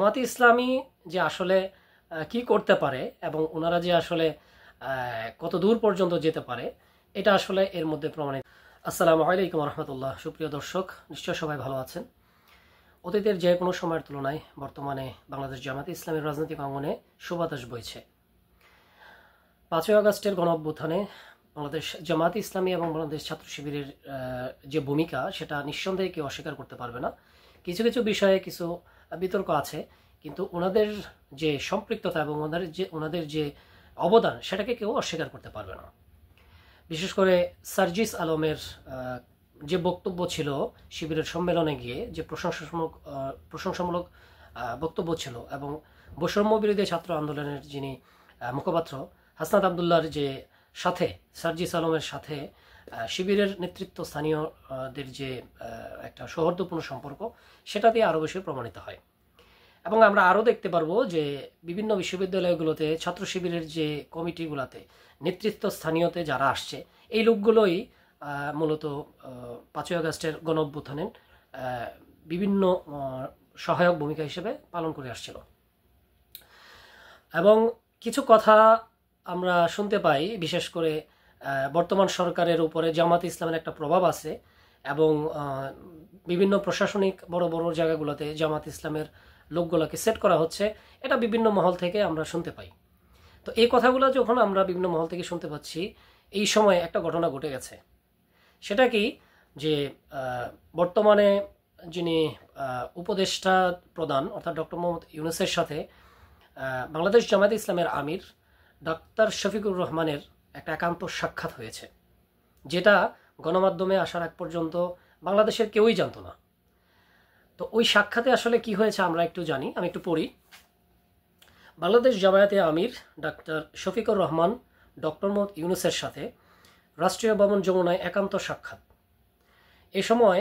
জামাতে ইসলামী যে আসলে কি করতে পারে এবং ওনারা যে আসলে কত দূর পর্যন্ত যেতে পারে এটা আসলে এর মধ্যে প্রমাণিত। আসসালামু আলাইকুম রহমতুল্লাহ। সুপ্রিয় দর্শক, নিশ্চয় সবাই ভালো আছেন। অতীতের যে কোনো সময়ের তুলনায় বর্তমানে বাংলাদেশ জামাতে ইসলামের রাজনৈতিক অঙ্গনে সুবাতাস বইছে। 5ই আগস্টের গণঅভ্যুত্থানে বাংলাদেশ জামাতে ইসলামী এবং বাংলাদেশ ছাত্র শিবিরের যে ভূমিকা সেটা নিঃসন্দেহে কেউ অস্বীকার করতে পারবে না। কিছু কিছু বিষয়ে কিছু বিতর্ক আছে, কিন্তু ওনাদের যে সম্পৃক্ততা এবং ওনাদের যে অবদান সেটাকে কেউ অস্বীকার করতে পারবে না। বিশেষ করে সার্জিস আলমের যে বক্তব্য ছিল শিবিরের সম্মেলনে গিয়ে, যে প্রশংসামূলক বক্তব্য ছিল, এবং বৈষম্য বিরোধী ছাত্র আন্দোলনের যিনি মুখপাত্র হাসনাত আবদুল্লাহর যে সাথে সার্জিস আলমের সাথে শিবিরের নেতৃত্ব স্থানীয়দের যে একটা সৌহার্দ্যপূর্ণ সম্পর্ক, সেটা দিয়ে আরও বেশি প্রমাণিত হয়। এবং আমরা আরও দেখতে পারবো যে বিভিন্ন বিশ্ববিদ্যালয়গুলোতে ছাত্র শিবিরের যে কমিটিগুলোতে নেতৃত্ব স্থানীয়তে যারা আসছে, এই লোকগুলোই মূলত 5ই আগস্টের গণঅভ্যুত্থানের বিভিন্ন সহায়ক ভূমিকা হিসেবে পালন করে আসছিল। এবং কিছু কথা আমরা শুনতে পাই, বিশেষ করে বর্তমান সরকারের উপরে জামাতে ইসলামের একটা প্রভাব আছে এবং বিভিন্ন প্রশাসনিক বড় বড় জায়গাগুলোতে জামাত ইসলামের লোকগুলোকে সেট করা হচ্ছে, এটা বিভিন্ন মহল থেকে আমরা শুনতে পাই। তো এই কথাগুলো যখন আমরা বিভিন্ন মহল থেকে শুনতে পাচ্ছি, এই সময় একটা ঘটনা ঘটে গেছে। সেটা কি, যে বর্তমানে যিনি উপদেষ্টা প্রধান অর্থাৎ ডক্টর মোহাম্মদ ইউনূসের সাথে বাংলাদেশ জামায়াতে ইসলামের আমির ডাক্তার শফিকুর রহমানের একটা একান্ত সাক্ষাৎ হয়েছে, যেটা গণমাধ্যমে আসার আগ পর্যন্ত বাংলাদেশের কেউই জানতো না। তো ওই সাক্ষাতে আসলে কি হয়েছে আমরা একটু জানি, আমি একটু পড়ি। বাংলাদেশ জামায়াতে আমির ডাক্তার শফিকুর রহমান ডক্টর মোহাম্মদ ইউনূসের সাথে রাষ্ট্রীয় ভবন যমুনায় একান্ত সাক্ষাৎ। এ সময়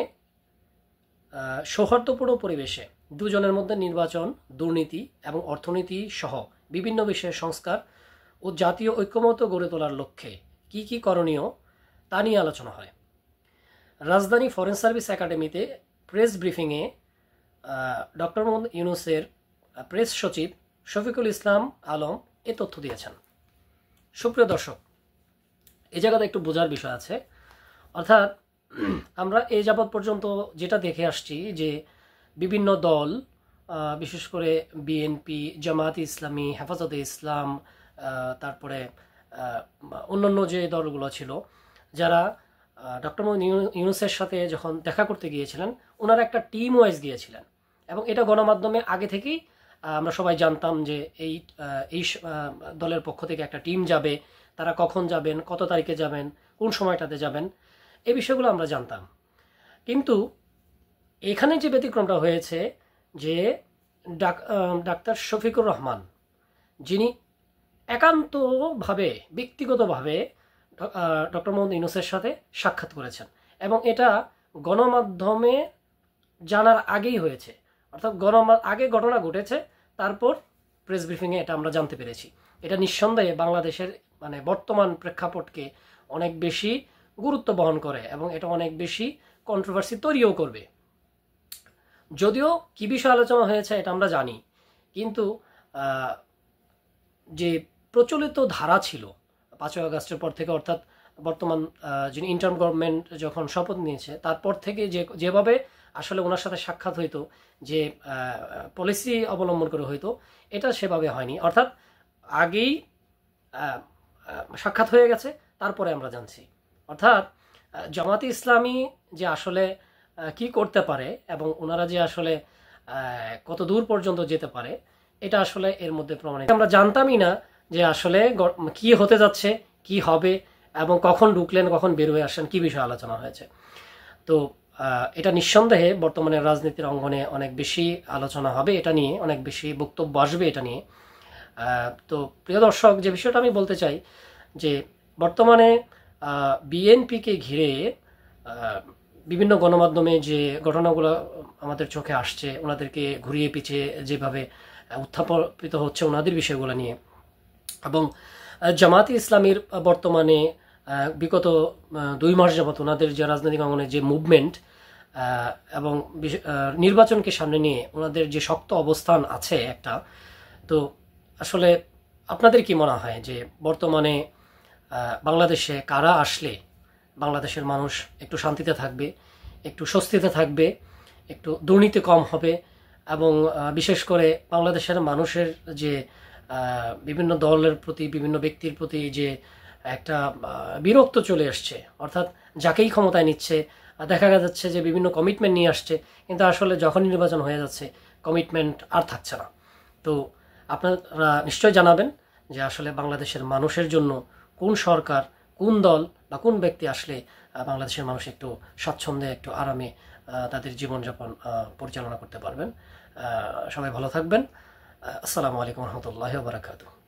সৌহার্দ্যপূর্ণ পরিবেশে দুজনের মধ্যে নির্বাচন, দুর্নীতি এবং অর্থনীতি সহ বিভিন্ন বিষয়ে সংস্কার ও জাতীয় ঐক্যমত্য গড়ে তোলার লক্ষ্যে কি কি করণীয় তা নিয়ে আলোচনা হয়। রাজধানী ফরেন সার্ভিস একাডেমিতে প্রেস ব্রিফিংয়ে ডক্টর মোহাম্মদ ইউনূসের প্রেস সচিব শফিকুল ইসলাম আলম এ তথ্য দিয়েছেন। সুপ্রিয় দর্শক, এই জায়গাতে একটু বোঝার বিষয় আছে। অর্থাৎ আমরা এই যাবৎ পর্যন্ত যেটা দেখে আসছি যে বিভিন্ন দল, বিশেষ করে বিএনপি, জামায়াতে ইসলামী, হেফাজতে ইসলাম, তারপরে অন্যান্য যে দলগুলো ছিল, যারা ডক্টর মোহাম্মদ ইউনূসের সাথে যখন দেখা করতে গিয়েছিলেন, ওনারা একটা টিম ওয়াইজ গিয়েছিলেন এবং এটা গণমাধ্যমে আগে থেকেই আমরা সবাই জানতাম যে এই দলের পক্ষ থেকে একটা টিম যাবে, তারা কখন যাবেন, কত তারিখে যাবেন, কোন সময়টাতে যাবেন, এই বিষয়গুলো আমরা জানতাম। কিন্তু এখানে যে ব্যতিক্রমটা হয়েছে, যে ডাক্তার শফিকুর রহমান যিনি একান্তভাবে ব্যক্তিগতভাবে ডক্টর মোহাম্মদ ইউনূসের সাথে সাক্ষাৎ করেছেন, এবং এটা গণমাধ্যমে জানার আগেই হয়েছে। অর্থাৎ আগে ঘটনা ঘটেছে, তারপর প্রেস ব্রিফিংয়ে এটা আমরা জানতে পেরেছি। এটা নিঃসন্দেহে বাংলাদেশের বর্তমান প্রেক্ষাপটকে অনেক বেশি গুরুত্ব বহন করে এবং এটা অনেক বেশি কন্ট্রোভার্সি তৈরিও করবে। যদিও কি বিষয় আলোচনা হয়েছে এটা আমরা জানি, কিন্তু যে প্রচলিত ধারা ছিল 5ই আগস্টের পর থেকে, অর্থাৎ বর্তমান যিনি ইন্টার্ম গভর্নমেন্ট যখন শপথ নিয়েছে তারপর থেকে যেভাবে আসলে ওনার সাথে সাক্ষাৎ হইতো, যে পলিসি অবলম্বন করে হইতো, এটা সেভাবে হয়নি। অর্থাৎ আগেই সাক্ষাৎ হয়ে গেছে, তারপরে আমরা জানছি। অর্থাৎ জামাতে ইসলামী যে আসলে কি করতে পারে এবং ওনারা যে আসলে কত দূর পর্যন্ত যেতে পারে, এটা আসলে এর মধ্যে প্রমাণিত। আমরা জানতামই না যে আসলে কি হতে যাচ্ছে, কি হবে, এবং কখন ঢুকলেন, কখন বের হয়ে আসেন, কি বিষয়ে আলোচনা হয়েছে। তো এটা নিঃসন্দেহে বর্তমানে রাজনীতির অঙ্গনে অনেক বেশি আলোচনা হবে, এটা নিয়ে অনেক বেশি বক্তব্য আসবে এটা নিয়ে। তো প্রিয় দর্শক, যে বিষয়টা আমি বলতে চাই, যে বর্তমানে বিএনপিকে ঘিরে বিভিন্ন গণমাধ্যমে যে ঘটনাগুলো আমাদের চোখে আসছে, ওনাদেরকে ঘুরিয়ে পিছিয়ে যেভাবে উত্থাপিত হচ্ছে ওনাদের বিষয়গুলো নিয়ে, এবং জামাতে ইসলামীর বর্তমানে বিগত 2 মাস যাবত ওনাদের যে রাজনৈতিক অঙ্গনে যে মুভমেন্ট, এবং নির্বাচনকে সামনে নিয়ে ওনাদের যে শক্ত অবস্থান আছে একটা, তো আসলে আপনাদের কি মনে হয় যে বর্তমানে বাংলাদেশে কারা আসলে বাংলাদেশের মানুষ একটু শান্তিতে থাকবে, একটু স্বস্তিতে থাকবে, একটু দুর্নীতি কম হবে, এবং বিশেষ করে বাংলাদেশের মানুষের যে বিভিন্ন দলের প্রতি, বিভিন্ন ব্যক্তির প্রতি যে একটা বিরক্ত চলে আসছে, অর্থাৎ যাকেই ক্ষমতায় নিচ্ছে দেখা যাচ্ছে যে বিভিন্ন কমিটমেন্ট নিয়ে আসছে, কিন্তু আসলে যখন নির্বাচন হয়ে যাচ্ছে কমিটমেন্ট আর থাকছে না। তো আপনারা নিশ্চয় জানাবেন যে আসলে বাংলাদেশের মানুষের জন্য কোন সরকার, কোন দল বা কোন ব্যক্তি আসলে বাংলাদেশের মানুষ একটু স্বাচ্ছন্দ্যে, একটু আরামে তাদের জীবনযাপন পরিচালনা করতে পারবেন। সবাই ভালো থাকবেন। আসসালামু আলাইকুম রহমতুল্লাহি ওয়া বারাকাতুহু।